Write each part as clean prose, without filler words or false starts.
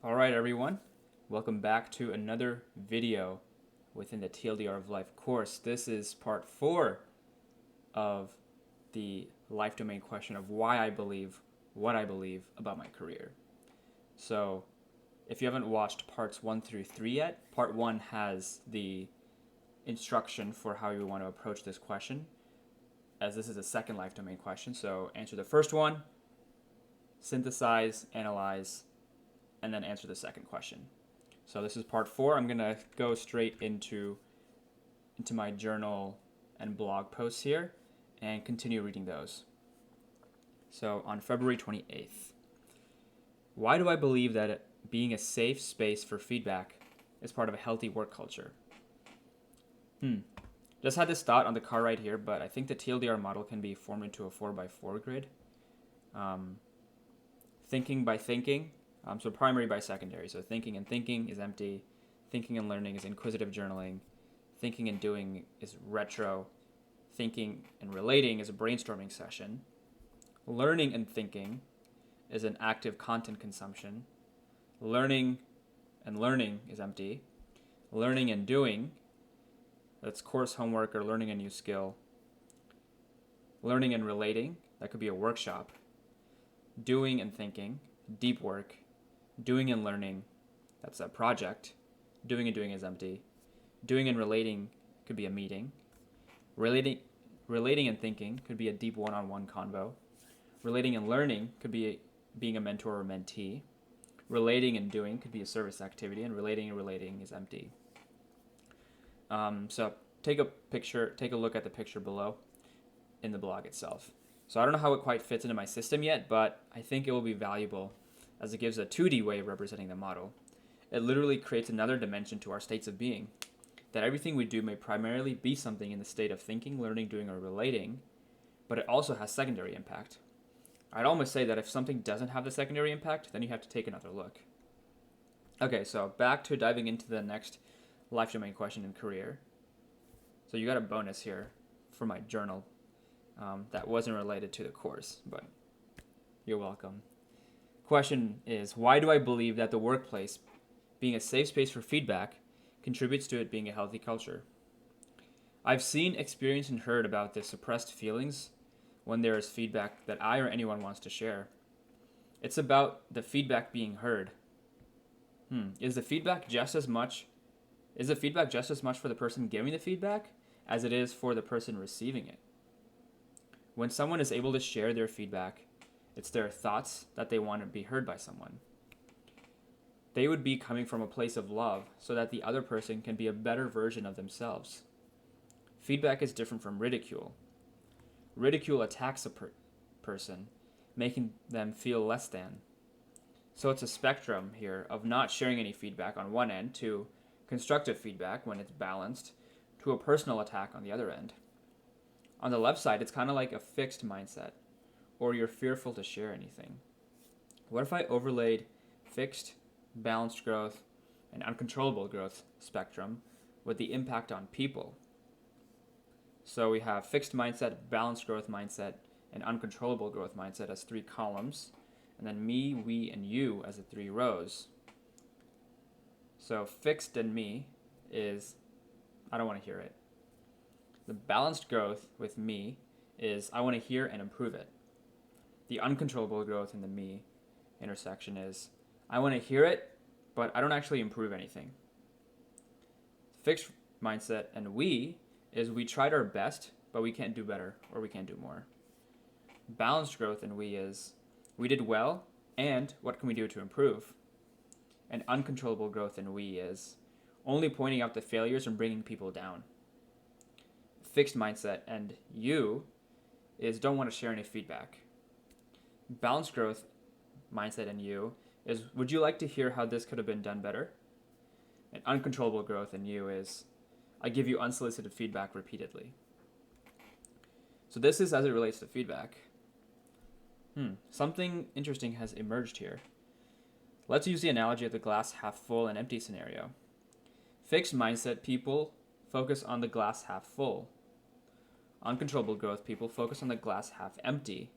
All right, everyone. Welcome back to another video within the TLDR of Life course. This is part 4 of the life domain question of why I believe what I believe about my career. So, if you haven't watched parts 1 through 3 yet, part 1 has the instruction for how you want to approach this question, as this is a second life domain question. So, answer the first one, synthesize, analyze, and then answer the second question. So this is part 4. I'm going to go straight into my journal and blog posts here and continue reading those. So on February 28th, why do I believe that being a safe space for feedback is part of a healthy work culture? Just had this thought on the car right here, but I think the TLDR model can be formed into a 4x4 grid. Thinking by thinking, so primary by secondary. So thinking and thinking is empty. Thinking and learning is inquisitive journaling. Thinking and doing is retro. Thinking and relating is a brainstorming session. Learning and thinking is an active content consumption. Learning and learning is empty. Learning and doing, that's course homework or learning a new skill. Learning and relating, that could be a workshop. Doing and thinking, deep work. Doing and learning, that's a project. Doing and doing is empty. Doing and relating could be a meeting. Relating and thinking could be a deep one-on-one convo. Relating and learning could be being a mentor or mentee. Relating and doing could be a service activity, and relating is empty. So take a look at the picture below in the blog itself. So I don't know how it quite fits into my system yet, but I think it will be valuable as it gives a 2D way of representing the model. It literally creates another dimension to our states of being, that everything we do may primarily be something in the state of thinking, learning, doing, or relating, but it also has secondary impact. I'd almost say that if something doesn't have the secondary impact, then you have to take another look. Okay, so back to diving into the next life domain question in career. So you got a bonus here for my journal that wasn't related to the course, but you're welcome. Question is, why do I believe that the workplace, being a safe space for feedback, contributes to it being a healthy culture? I've seen, experienced, and heard about the suppressed feelings when there is feedback that I or anyone wants to share. It's about the feedback being heard. Is the feedback just as much for the person giving the feedback as it is for the person receiving it? When someone is able to share their feedback, it's their thoughts that they want to be heard by someone. They would be coming from a place of love so that the other person can be a better version of themselves. Feedback is different from ridicule. Ridicule attacks a person, making them feel less than. So it's a spectrum here of not sharing any feedback on one end to constructive feedback when it's balanced to a personal attack on the other end. On the left side, it's kind of like a fixed mindset, or you're fearful to share anything. What if I overlaid fixed, balanced growth, and uncontrollable growth spectrum with the impact on people? So we have fixed mindset, balanced growth mindset, and uncontrollable growth mindset as 3 columns, and then me, we, and you as the 3 rows. So fixed and me is, I don't want to hear it. The balanced growth with me is, I want to hear and improve it. The uncontrollable growth in the me intersection is, I want to hear it, but I don't actually improve anything. Fixed mindset and we is, we tried our best, but we can't do better, or we can't do more. Balanced growth in we is, we did well, and what can we do to improve? And uncontrollable growth in we is, only pointing out the failures and bringing people down. Fixed mindset and you is, don't want to share any feedback. Balanced growth mindset and you is, would you like to hear how this could have been done better? And uncontrollable growth in you is, I give you unsolicited feedback repeatedly. So this is as it relates to feedback. Something interesting has emerged here. Let's use the analogy of the glass half full and empty scenario. Fixed mindset people focus on the glass half full. Uncontrollable growth people focus on the glass half empty.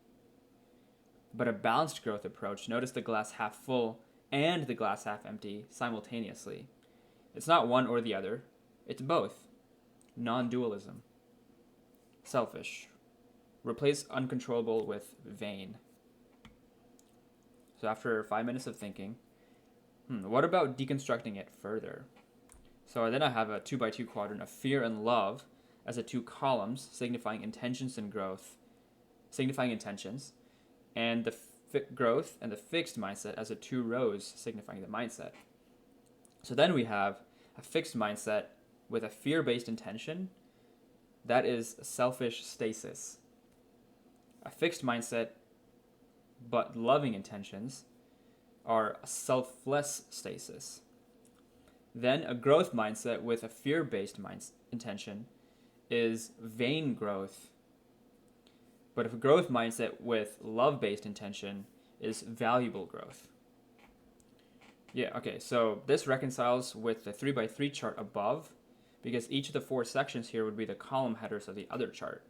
But a balanced growth approach, notice the glass half full and the glass half empty simultaneously. It's not one or the other, it's both. Non-dualism. Selfish. Replace uncontrollable with vain. So after 5 minutes of thinking, what about deconstructing it further? So then I have a 2x2 quadrant of fear and love as the two columns signifying intentions and growth, signifying intentions, and the growth and the fixed mindset as the two rows signifying the mindset. So then we have a fixed mindset with a fear-based intention. That is selfish stasis. A fixed mindset but loving intentions are selfless stasis. Then a growth mindset with a fear-based intention is vain growth. But a growth mindset with love-based intention is valuable growth. Yeah, okay, so this reconciles with the 3x3 chart above because each of the 4 sections here would be the column headers of the other chart.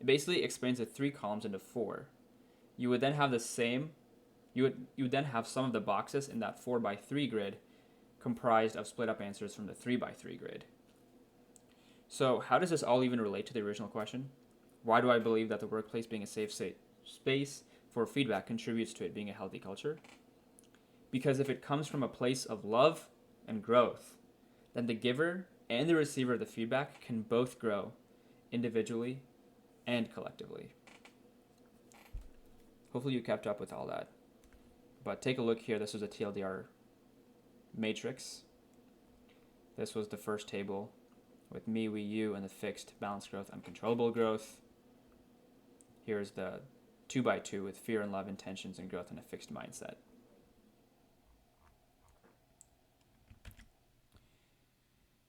It basically expands the 3 columns into 4. You would then have the same, you would then have some of the boxes in that 4x3 grid comprised of split up answers from the 3x3 grid. So how does this all even relate to the original question? Why do I believe that the workplace being a safe space for feedback contributes to it being a healthy culture? Because if it comes from a place of love and growth, then the giver and the receiver of the feedback can both grow individually and collectively. Hopefully you kept up with all that. But take a look here. This was a TLDR matrix. This was the first table with me, we, you, and the fixed balanced growth, uncontrollable growth. Here's the 2x2 with fear and love, intentions, and growth, and a fixed mindset.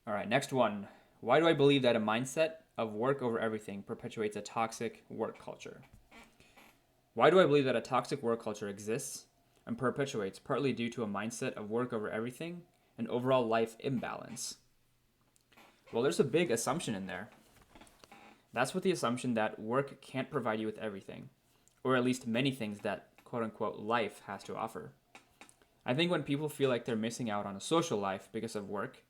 All right, next one. Why do I believe that a mindset of work over everything perpetuates a toxic work culture? Why do I believe that a toxic work culture exists and perpetuates partly due to a mindset of work over everything and overall life imbalance? Well, there's a big assumption in there. That's with the assumption that work can't provide you with everything, or at least many things that quote-unquote life has to offer. I think when people feel like they're missing out on a social life because of work,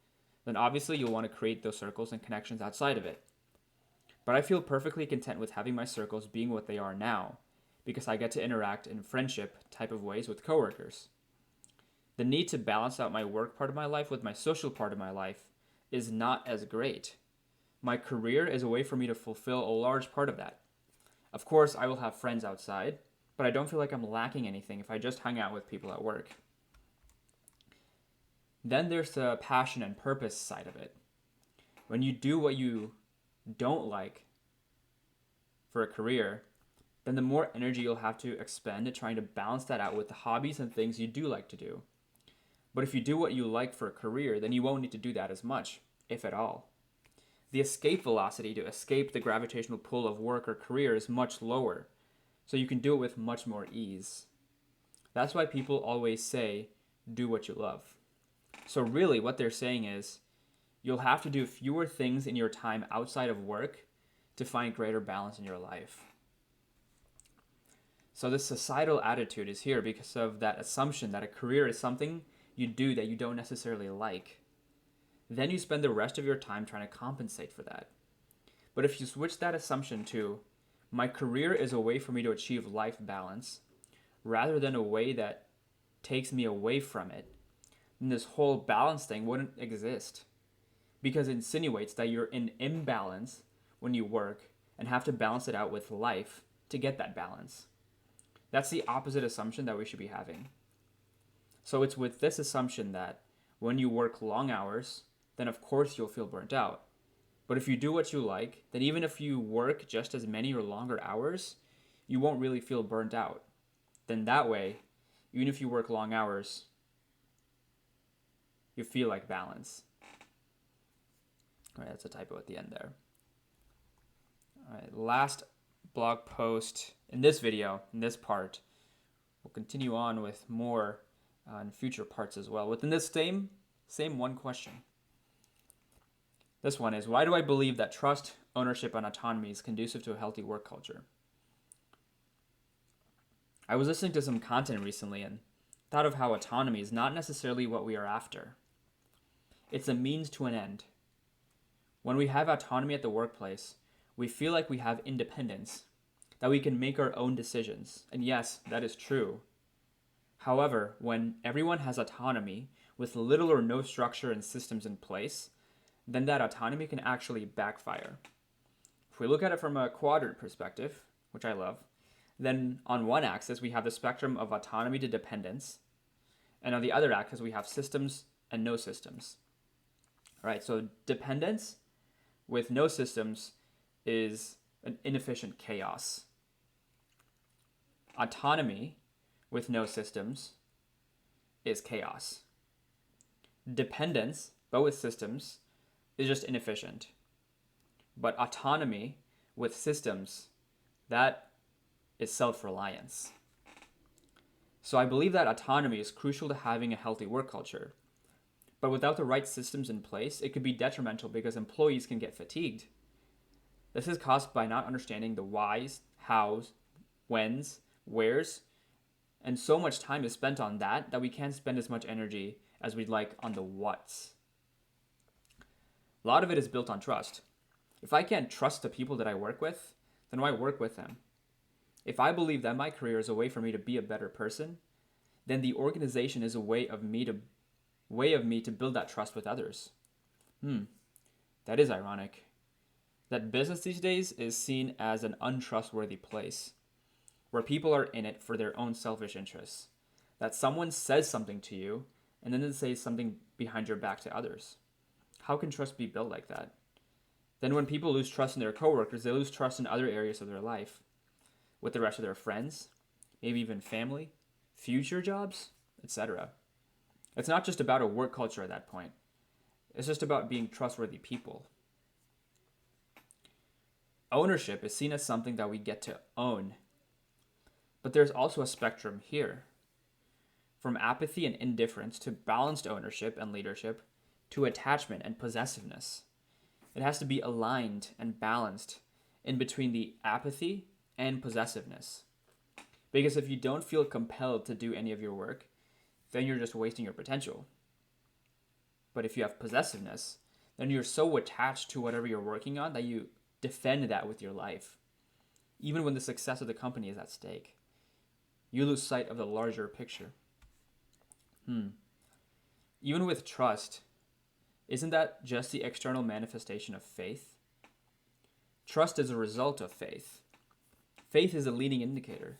then obviously you'll want to create those circles and connections outside of it. But I feel perfectly content with having my circles being what they are now, because I get to interact in friendship type of ways with coworkers. The need to balance out my work part of my life with my social part of my life is not as great. My career is a way for me to fulfill a large part of that. Of course, I will have friends outside, but I don't feel like I'm lacking anything if I just hang out with people at work. Then there's the passion and purpose side of it. When you do what you don't like for a career, then the more energy you'll have to expend trying to balance that out with the hobbies and things you do like to do. But if you do what you like for a career, then you won't need to do that as much, if at all. The escape velocity to escape the gravitational pull of work or career is much lower, so you can do it with much more ease. That's why people always say, do what you love. So really what they're saying is, you'll have to do fewer things in your time outside of work to find greater balance in your life. So this societal attitude is here because of that assumption that a career is something you do that you don't necessarily like. Then you spend the rest of your time trying to compensate for that. But if you switch that assumption to, my career is a way for me to achieve life balance, rather than a way that takes me away from it, then this whole balance thing wouldn't exist. Because it insinuates that you're in imbalance when you work and have to balance it out with life to get that balance. That's the opposite assumption that we should be having. So it's with this assumption that when you work long hours, then of course you'll feel burnt out. But if you do what you like, then even if you work just as many or longer hours, you won't really feel burnt out. Then that way, even if you work long hours, you feel like balance. All right, that's a typo at the end there. All right, last blog post in this video, in this part. We'll continue on with more in future parts as well. Within this same one question. This one is, why do I believe that trust, ownership, and autonomy is conducive to a healthy work culture? I was listening to some content recently, and thought of how autonomy is not necessarily what we are after. It's a means to an end. When we have autonomy at the workplace, we feel like we have independence, that we can make our own decisions. And yes, that is true. However, when everyone has autonomy with little or no structure and systems in place, then that autonomy can actually backfire. If we look at it from a quadrant perspective, which I love, then on one axis we have the spectrum of autonomy to dependence, and on the other axis we have systems and no systems. All right, so dependence with no systems is an inefficient chaos. Autonomy with no systems is chaos. Dependence, but with systems, is just inefficient. But autonomy with systems, that is self-reliance. So I believe that autonomy is crucial to having a healthy work culture. But without the right systems in place, it could be detrimental because employees can get fatigued. This is caused by not understanding the whys, hows, whens, wheres, and so much time is spent on that we can't spend as much energy as we'd like on the whats. A lot of it is built on trust. If I can't trust the people that I work with, then why work with them? If I believe that my career is a way for me to be a better person, then the organization is a way of me to build that trust with others. That is ironic. That business these days is seen as an untrustworthy place, where people are in it for their own selfish interests. That someone says something to you, and then they say something behind your back to others. How can trust be built like that? Then when people lose trust in their coworkers, they lose trust in other areas of their life, with the rest of their friends, maybe even family, future jobs, etc. It's not just about a work culture at that point. It's just about being trustworthy people. Ownership is seen as something that we get to own. But there's also a spectrum here. From apathy and indifference to balanced ownership and leadership to attachment and possessiveness. It has to be aligned and balanced in between the apathy and possessiveness. Because if you don't feel compelled to do any of your work, then you're just wasting your potential. But if you have possessiveness, then you're so attached to whatever you're working on that you defend that with your life, even when the success of the company is at stake. You lose sight of the larger picture. Even with trust, isn't that just the external manifestation of faith? Trust is a result of faith. Faith is a leading indicator.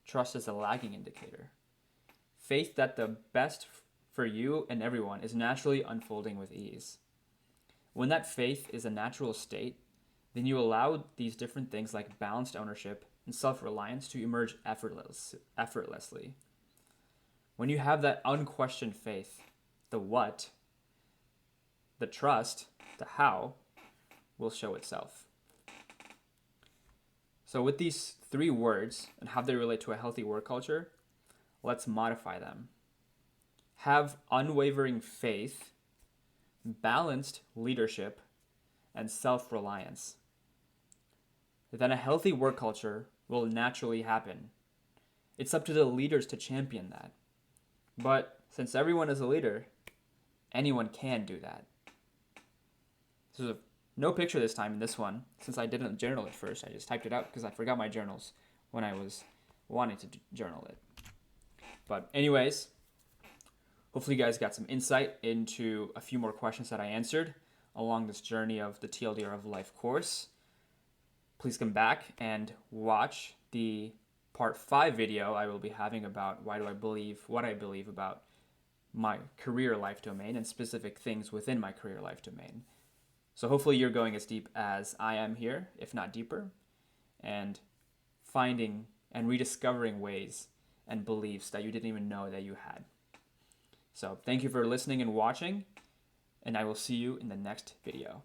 Trust is a lagging indicator. Faith that the best for you and everyone is naturally unfolding with ease. When that faith is a natural state, then you allow these different things like balanced ownership and self-reliance to emerge effortlessly. When you have that unquestioned faith, the what, the trust, the how, will show itself. So with these three words and how they relate to a healthy work culture, let's modify them. Have unwavering faith, balanced leadership, and self-reliance. Then a healthy work culture will naturally happen. It's up to the leaders to champion that. But since everyone is a leader, anyone can do that. There's no picture this time in this one, since I didn't journal it first. I just typed it out because I forgot my journals when I was wanting to journal it. But anyways, hopefully you guys got some insight into a few more questions that I answered along this journey of the TLDR of Life course. Please come back and watch the part 5 video I will be having about what I believe about my career life domain and specific things within my career life domain. So hopefully you're going as deep as I am here, if not deeper, and finding and rediscovering ways and beliefs that you didn't even know that you had. So thank you for listening and watching, and I will see you in the next video.